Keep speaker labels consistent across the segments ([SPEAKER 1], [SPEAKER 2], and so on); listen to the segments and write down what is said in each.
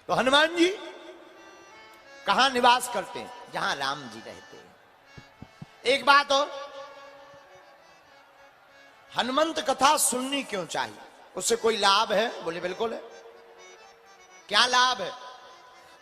[SPEAKER 1] तो हनुमान जी कहां निवास करते हैं? जहां राम जी रहते हैं। एक बात और, हनुमंत कथा सुननी क्यों चाहिए? उससे कोई लाभ है? बोले बिल्कुल है। क्या लाभ है?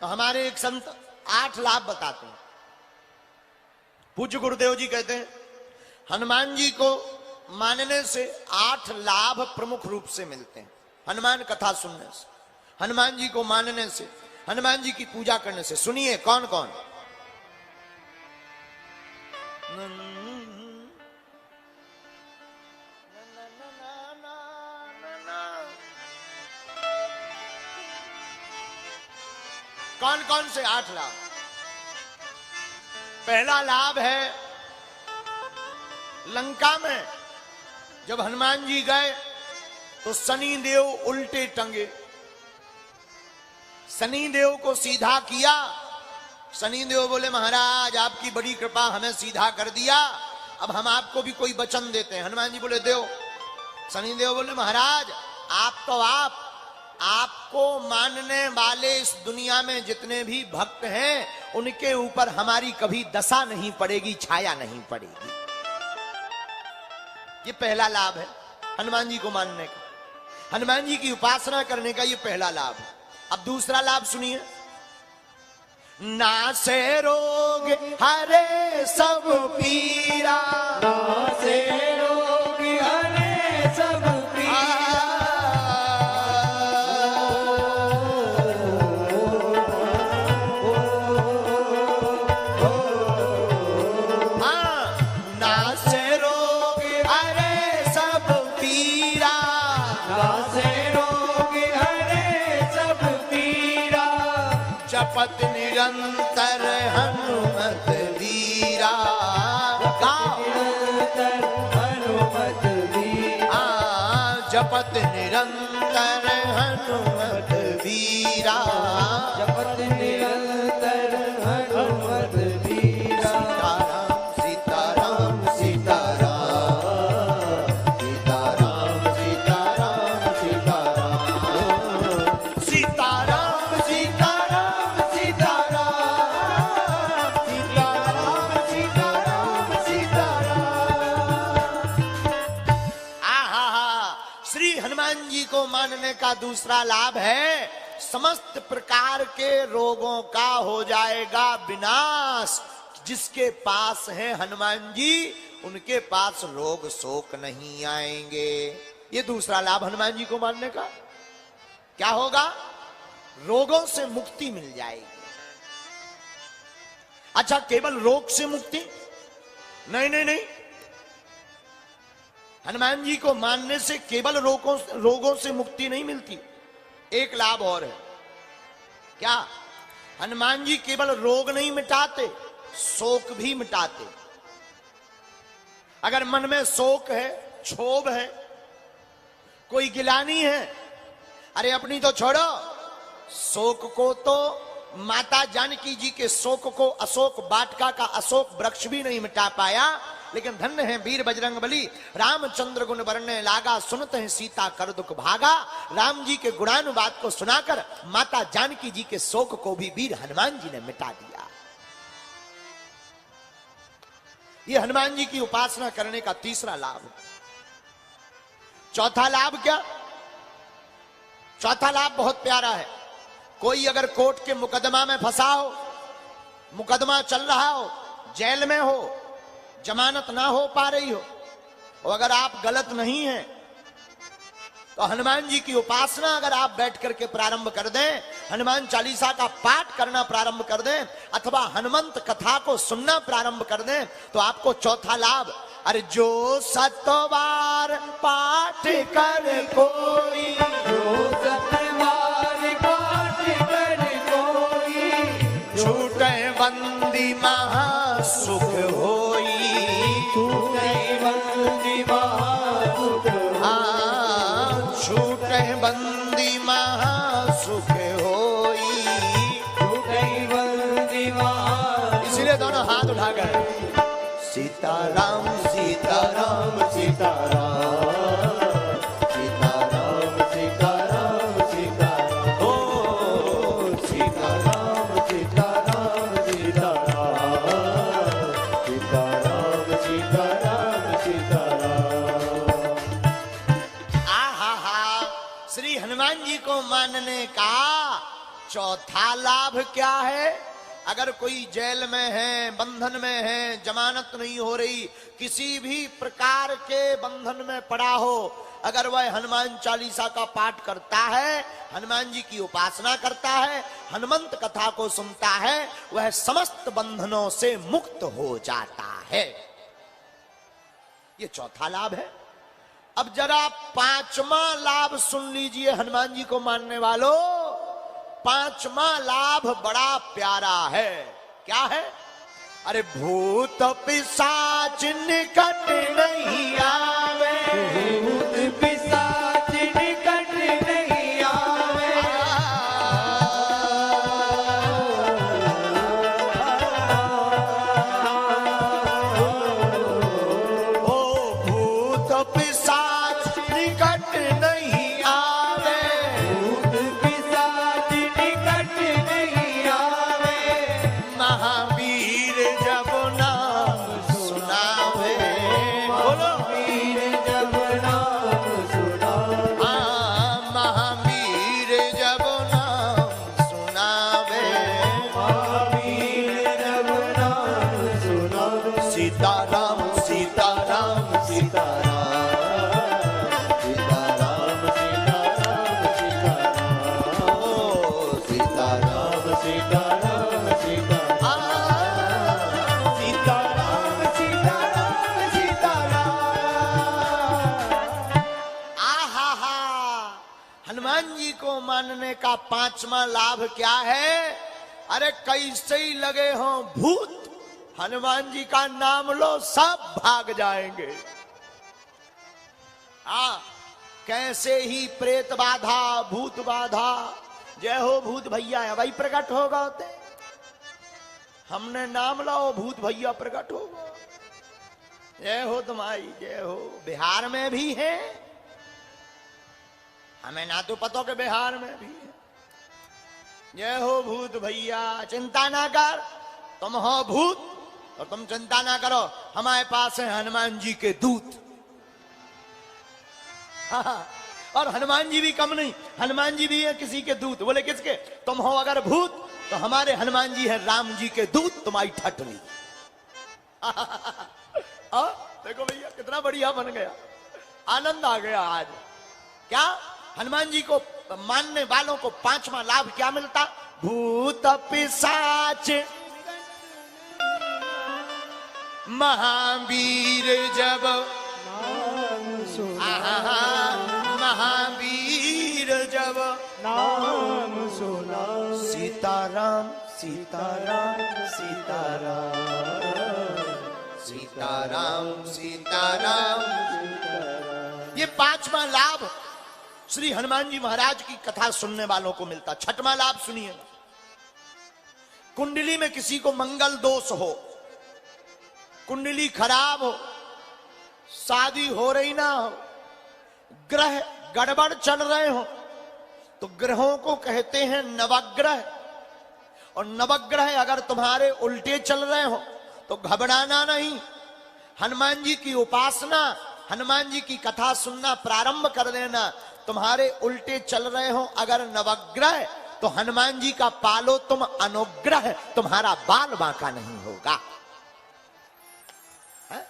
[SPEAKER 1] तो हमारे एक संत 8 लाभ बताते हैं। पूज्य गुरुदेव जी कहते हैं हनुमान जी को मानने से 8 लाभ प्रमुख रूप से मिलते हैं। हनुमान कथा सुनने से, हनुमान जी को मानने से, हनुमान जी की पूजा करने से। सुनिए कौन कौन। कौन कौन से 8 लाभ? पहला लाभ है, लंका में जब हनुमान जी गए तो शनि देव उल्टे टंगे, शनि देव को सीधा किया। शनि देव बोले महाराज आपकी बड़ी कृपा, हमें सीधा कर दिया, अब हम आपको भी कोई वचन देते हैं। हनुमान जी बोले देव। शनि देव बोले महाराज आप तो आपको मानने वाले इस दुनिया में जितने भी भक्त हैं उनके ऊपर हमारी कभी दशा नहीं पड़ेगी, छाया नहीं पड़ेगी। ये पहला लाभ है हनुमान जी को मानने का, हनुमान जी की उपासना करने का। ये पहला लाभ है। अब दूसरा लाभ सुनिए। नासे रोग हरे सब पीरा,
[SPEAKER 2] नासे रोग हरे सब पीरा।
[SPEAKER 1] नासे रोग हरे सब पीरा,
[SPEAKER 2] नासे रोग हरे सब पीरा।
[SPEAKER 1] जपत निरंतर हनुमत वीरा।
[SPEAKER 2] निरंतर हनुमत वीरा।
[SPEAKER 1] जपत निरंतर हनुमत वीरा।
[SPEAKER 2] जपत निरंतर हनुमत वीरा।
[SPEAKER 1] सीताराम सीताराम सीताराम सीताराम सीताराम सीताराम सीताराम सीताराम सीताराम सीताराम सीताराम। आहा, श्री हनुमान जी को मानने का दूसरा लाभ है समस्त प्रकार के रोगों का हो जाएगा विनाश। जिसके पास है हनुमान जी उनके पास रोग शोक नहीं आएंगे। ये दूसरा लाभ हनुमान जी को मानने का। क्या होगा? रोगों से मुक्ति मिल जाएगी। अच्छा, केवल रोग से मुक्ति? नहीं नहीं नहीं, हनुमान जी को मानने से केवल रोगों से मुक्ति नहीं मिलती। एक लाभ और है। क्या? हनुमान जी केवल रोग नहीं मिटाते, शोक भी मिटाते। अगर मन में शोक है, क्षोभ है, कोई गिलानी है, अरे अपनी तो छोड़ो, शोक को तो माता जानकी जी के शोक को अशोक वाटिका का अशोक वृक्ष भी नहीं मिटा पाया। लेकिन धन्य है वीर बजरंग बली, रामचंद्र गुण वर्णने लागा, सुनते हैं सीता कर दुख भागा। राम जी के गुणानुवाद को सुनाकर माता जानकी जी के शोक को भी वीर हनुमान जी ने मिटा दिया। ये हनुमान जी की उपासना करने का तीसरा लाभ है। चौथा लाभ क्या? चौथा लाभ बहुत प्यारा है। कोई अगर कोर्ट के मुकदमा में फंसा हो, मुकदमा चल रहा हो, जेल में हो, जमानत ना हो पा रही हो, और अगर आप गलत नहीं हैं तो हनुमान जी की उपासना अगर आप बैठ करके प्रारंभ कर दें, हनुमान चालीसा का पाठ करना प्रारंभ कर दें, अथवा हनुमंत कथा को सुनना प्रारंभ कर दें, तो आपको चौथा लाभ, अरे जो 7 बार पाठ कर कोई,
[SPEAKER 2] जो 7 बार पाठ कर कोई,
[SPEAKER 1] छूटे बंदी महासुख होई।
[SPEAKER 2] छूटे बंदी महासुख होई।
[SPEAKER 1] छूटे बंदी महासुख होई।
[SPEAKER 2] छूटे बंदी महासुख।
[SPEAKER 1] इसलिए दोनों हाथ उठाकर सीताराम सीताराम सीताराम सीताराम सीताराम सीताराम, ओ चौथा लाभ क्या है? अगर कोई जेल में है, बंधन में है, जमानत नहीं हो रही, किसी भी प्रकार के बंधन में पड़ा हो, अगर वह हनुमान चालीसा का पाठ करता है, हनुमान जी की उपासना करता है, हनुमंत कथा को सुनता है, वह समस्त बंधनों से मुक्त हो जाता है। ये चौथा लाभ है। अब जरा पांचवा लाभ सुन लीजिए हनुमान जी को मानने वालों। पांचवा लाभ बड़ा प्यारा है। क्या है? अरे भूत पिशाच निकट नहीं आवे,
[SPEAKER 2] भूत पिशाच निकट नहीं आवे,
[SPEAKER 1] ओ भूत पिशाच निकट नहीं आवे,
[SPEAKER 2] भूत पिशाच निकट नहीं आवे,
[SPEAKER 1] महावीर जब नाम सुनावे। बोलो
[SPEAKER 2] वीर जब नाम सुनावे,
[SPEAKER 1] महावीर जब नाम सुनावे।
[SPEAKER 2] महावीर जब नाम सुनावे,
[SPEAKER 1] सीताराम सीताराम सीताराम,
[SPEAKER 2] सीताराम सीताराम सीताराम,
[SPEAKER 1] ओ सीताराम
[SPEAKER 2] सीताराम सीताराम, सीताराम सीताराम सीताराम।
[SPEAKER 1] आहा, हनुमान जी को मानने का पांचवा लाभ क्या है? अरे कैसे ही लगे हो भूत, हनुमान जी का नाम लो सब भाग जाएंगे। कैसे ही प्रेत बाधा, भूत बाधा, जय हो भूत भैया है भाई प्रकट होगा होते, हमने नाम लाओ भूत भैया प्रकट होगा। जय हो तुम्हारी जय हो। बिहार में भी है, हमें ना तो पता कि बिहार में भी है। जय हो भूत भैया, चिंता ना कर, तुम हो भूत और तुम चिंता ना करो, हमारे पास है हनुमान जी के दूत। और हनुमान जी भी कम नहीं, हनुमान जी भी है किसी के दूत। बोले किसके? तुम हो अगर भूत तो हमारे हनुमान जी है राम जी के दूत, तुम्हारी ठटली। देखो भैया कितना बढ़िया बन गया, आनंद आ गया आज। क्या हनुमान जी को मानने वालों को पांचवा लाभ क्या मिलता? भूत पिशाच महावीर जब
[SPEAKER 2] नाम
[SPEAKER 1] महावीर जब
[SPEAKER 2] नाम सुना,
[SPEAKER 1] सीताराम
[SPEAKER 2] सीताराम सीताराम,
[SPEAKER 1] सीताराम सीताराम।
[SPEAKER 2] सीताराम।
[SPEAKER 1] ये पांचवा लाभ श्री हनुमान जी महाराज की कथा सुनने वालों को मिलता। छठवां लाभ सुनिए। कुंडली में किसी को मंगल दोष हो, कुंडली खराब हो, शादी हो रही ना हो, ग्रह गड़बड़ चल रहे हो, तो ग्रहों को कहते हैं नवग्रह। और नवग्रह अगर तुम्हारे उल्टे चल रहे हो तो घबराना नहीं, हनुमान जी की उपासना, हनुमान जी की कथा सुनना प्रारंभ कर देना। तुम्हारे उल्टे चल रहे हो अगर नवग्रह, तो हनुमान जी का पालो तुम अनुग्रह, तुम्हारा बाल बांका नहीं होगा। है?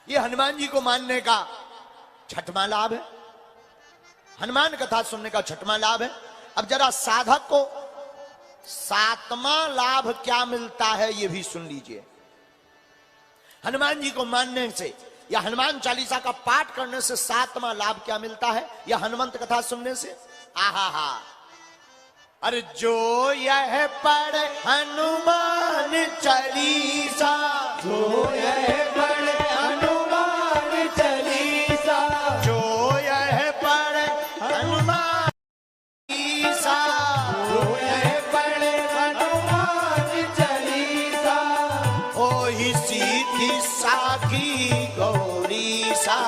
[SPEAKER 1] ये हनुमान जी को मानने का छठवां लाभ है, हनुमान कथा सुनने का छठवां लाभ है। अब जरा साधक को सातवां लाभ क्या मिलता है ये भी सुन लीजिए। हनुमान जी को मानने से या हनुमान चालीसा का पाठ करने से सातवां लाभ क्या मिलता है, या हनुमंत कथा सुनने से? आहा, अरे जो यह पढ़े हनुमान चालीसा,
[SPEAKER 2] जो यह पढ़े हनुमान चालीसा,
[SPEAKER 1] जो यह पढ़े हनुमान चालीसा,
[SPEAKER 2] जो यह पढ़े हनुमान चालीसा,
[SPEAKER 1] ओहि सीधी साखी गौरी सा,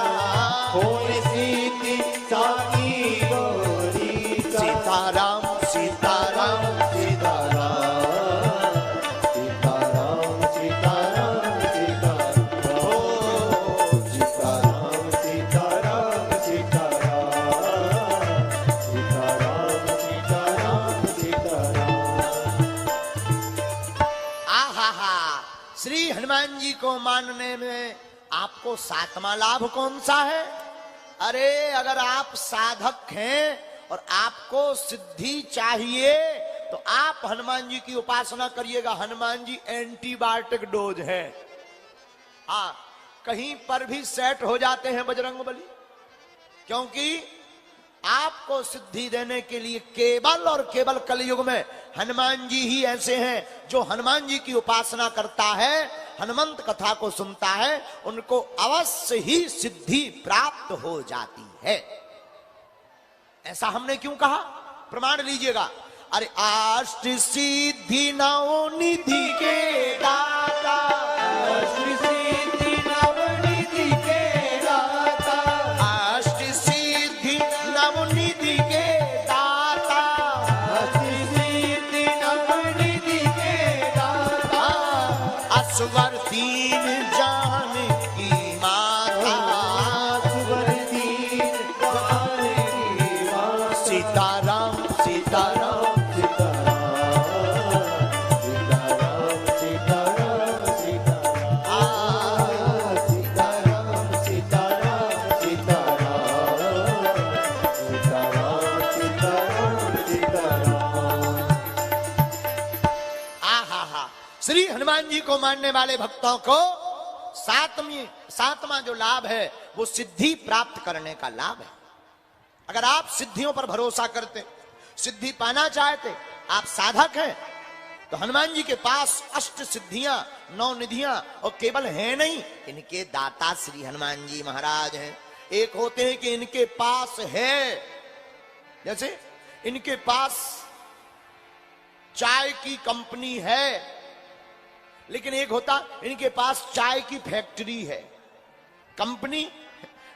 [SPEAKER 2] होय सीति साकी गौरी सा।
[SPEAKER 1] सीताराम सीताराम सीताराम,
[SPEAKER 2] सीताराम सीताराम सीताराम,
[SPEAKER 1] ओ
[SPEAKER 2] सीताराम सीताराम सीताराम, सीताराम
[SPEAKER 1] हनुमान जी को मानने में आपको सातवां लाभ कौन सा है? अरे अगर आप साधक हैं और आपको सिद्धि चाहिए तो आप हनुमान जी की उपासना करिएगा। हनुमान जी एंटीबायोटिक डोज है। हाँ, कहीं पर भी सेट हो जाते हैं बजरंगबली, क्योंकि आपको सिद्धि देने के लिए केवल और केवल कलयुग में हनुमान जी ही ऐसे हैं जो हनुमान जी की उपासना करता है, हनुमंत कथा को सुनता है, उनको अवश्य ही सिद्धि प्राप्त हो जाती है। ऐसा हमने क्यों कहा? प्रमाण लीजिएगा। अरे अष्ट सिद्धि नौ निधि के दाता,
[SPEAKER 2] अष्ट सिद्धि नवनिधि के दाता,
[SPEAKER 1] अष्ट सिद्धि नव निधि के दाता,
[SPEAKER 2] अष्ट सिद्धि नवनिधि के दाता,
[SPEAKER 1] असवर दीन जान की माता,
[SPEAKER 2] असवर दीन जान की माता,
[SPEAKER 1] सीताराम सीताराम श्री हनुमान जी को मानने वाले भक्तों को सातवां जो लाभ है वो सिद्धि प्राप्त करने का लाभ है। अगर आप सिद्धियों पर भरोसा करते, सिद्धि पाना चाहते, आप साधक हैं, तो हनुमान जी के पास अष्ट सिद्धियां, नौ निधियां और केवल है नहीं, इनके दाता श्री हनुमान जी महाराज हैं। एक होते हैं कि इनके पास है, जैसे इनके पास चाय की कंपनी है, लेकिन एक होता इनके पास चाय की फैक्ट्री है। कंपनी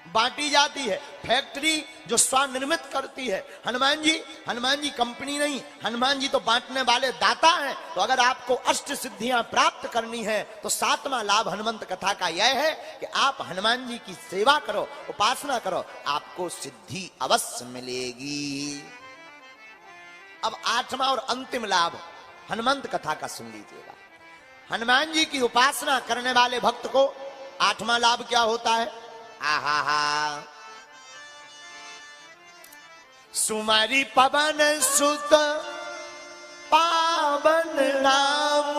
[SPEAKER 1] बांटी जाती है, फैक्ट्री जो स्वनिर्मित करती है। हनुमान जी कंपनी नहीं, हनुमान जी तो बांटने वाले दाता हैं। तो अगर आपको अष्ट सिद्धियां प्राप्त करनी है तो सातवां लाभ हनुमंत कथा का यह है कि आप हनुमान जी की सेवा करो, उपासना करो, आपको सिद्धि अवश्य मिलेगी। अब आठवां और अंतिम लाभ हनुमंत कथा का सुन लीजिएगा। हनुमान जी की उपासना करने वाले भक्त को आठवां लाभ क्या होता है? आहा, सुमरि पवन सुत पावन नाम,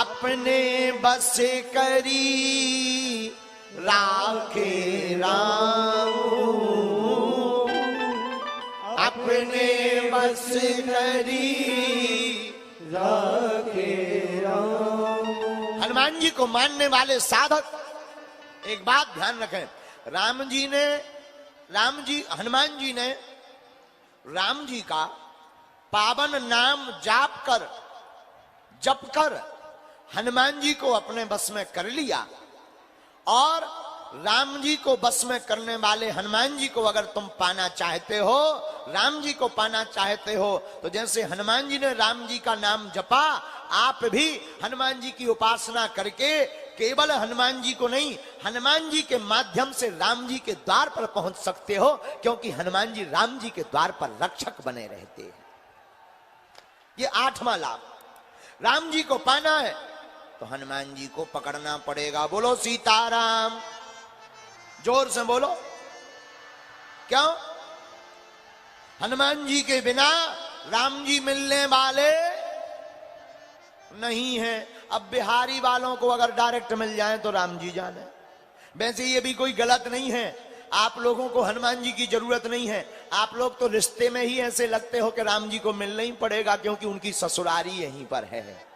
[SPEAKER 1] अपने बस करी राखे राम, अपने बस करी
[SPEAKER 2] राखे राम।
[SPEAKER 1] हनुमान जी को मानने वाले साधक एक बात ध्यान रखें, हनुमान जी ने राम जी का पावन नाम जप कर हनुमान जी को अपने बस में कर लिया। और राम जी को बस में करने वाले हनुमान जी को अगर तुम पाना चाहते हो, राम जी को पाना चाहते हो, तो जैसे हनुमान जी ने राम जी का नाम जपा, आप भी हनुमान जी की उपासना करके केवल हनुमान जी को नहीं, हनुमान जी के माध्यम से राम जी के द्वार पर पहुंच सकते हो, क्योंकि हनुमान जी राम जी के द्वार पर रक्षक बने रहते हैं। ये आठवां लाभ। राम जी को पाना है तो हनुमान जी को पकड़ना पड़ेगा। बोलो सीताराम, जोर से बोलो। क्यों? हनुमान जी के बिना राम जी मिलने वाले नहीं है। अब बिहारी वालों को अगर डायरेक्ट मिल जाए तो राम जी जाने। वैसे ये भी कोई गलत नहीं है, आप लोगों को हनुमान जी की जरूरत नहीं है। आप लोग तो रिश्ते में ही ऐसे लगते हो कि राम जी को मिलना ही पड़ेगा, क्योंकि उनकी ससुरारी यहीं पर है?